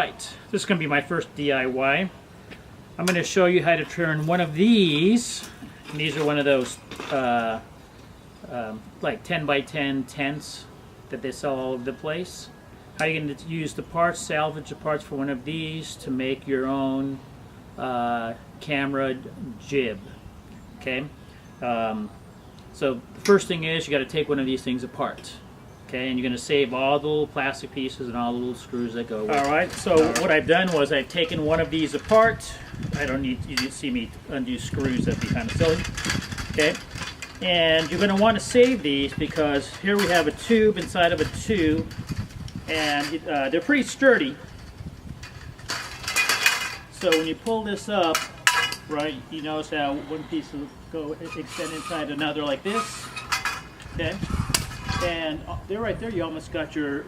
Alright, this is going to be my first DIY. I'm going to show you how to turn one of these, and these are one of those like 10 by 10 tents that they sell all over the place. How you're going to use the parts, salvage the parts for one of these to make your own camera jib. Okay, so the first thing is you got to take one of these things apart. Okay, and you're going to save all the little plastic pieces and all the little screws that go with it. Alright, so what I've done was I've taken one of these apart. I don't need you to see me undo screws, that'd be kind of silly. Okay, and you're going to want to save these because here we have a tube inside of a tube, and they're pretty sturdy. So when you pull this up, right, you notice how one piece will go extend inside another like this. Okay. And there, right there, you almost got your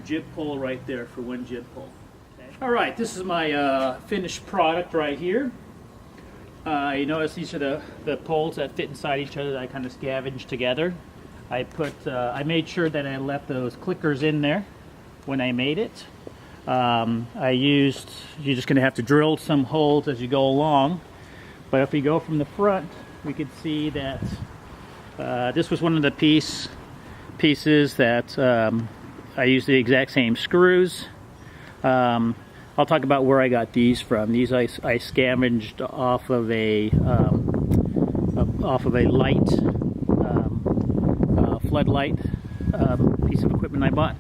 jib pull right there for one jib pull. Okay. All right, this is my finished product right here. You notice these are the poles that fit inside each other that I kind of scavenged together. I made sure that I left those clickers in there when I made it. You're just going to have to drill some holes as you go along. But if we go from the front, we can see that this was one of the pieces that I used the exact same screws. I'll talk about where I got these from. These I scavenged off of a light floodlight piece of equipment I bought.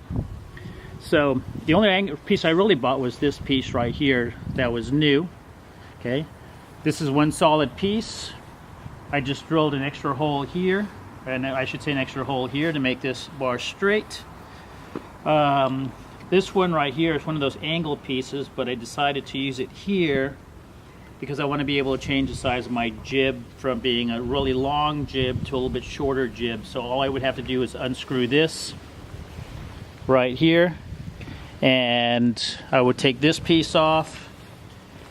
So the only piece I really bought was this piece right here that was new. Okay, this is one solid piece. I just drilled an extra hole here, and I should say an extra hole here to make this bar straight. This one right here is one of those angle pieces, but I decided to use it here because I want to be able to change the size of my jib from being a really long jib to a little bit shorter jib. So all I would have to do is unscrew this right here, and I would take this piece off,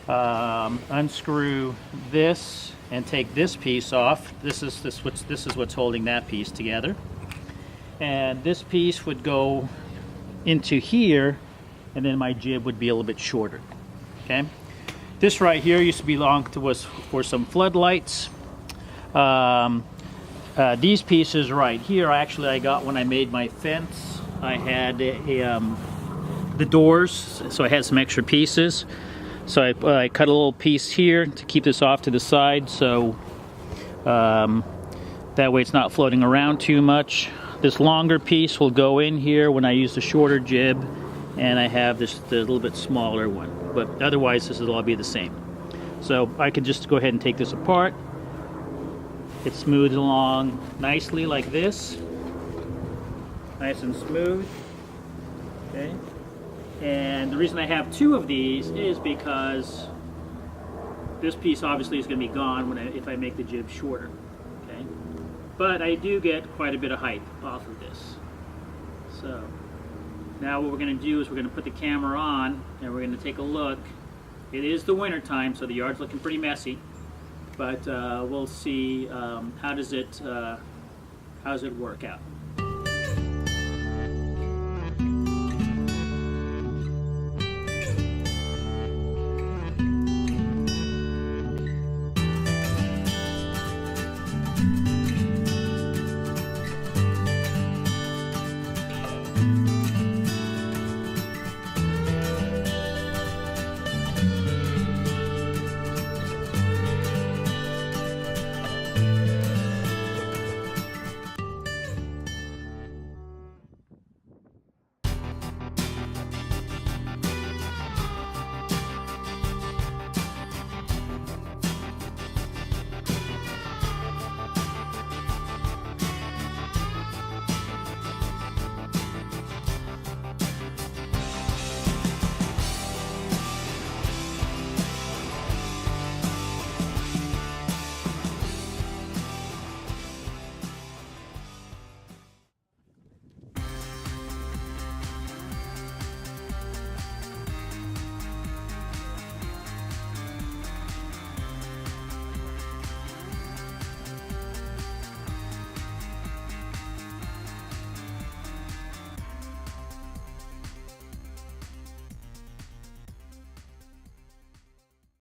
unscrew this, and take this piece off. This is what's holding that piece together, and this piece would go into here, and then my jib would be a little bit shorter. Okay, this right here used to belong to us for some floodlights. These pieces right here, actually I got when I made my fence. I had the doors, so I had some extra pieces. So I cut a little piece here to keep this off to the side, so that way it's not floating around too much. This longer piece will go in here when I use the shorter jib, and I have the little bit smaller one. But otherwise, this will all be the same. So I can just go ahead and take this apart. It smooths along nicely like this, nice and smooth. Okay. And the reason I have two of these is because this piece obviously is going to be gone if I make the jib shorter. Okay, but I do get quite a bit of height off of this. So now what we're going to do is we're going to put the camera on and we're going to take a look. It is the winter time, so the yard's looking pretty messy, but we'll see how does it work out.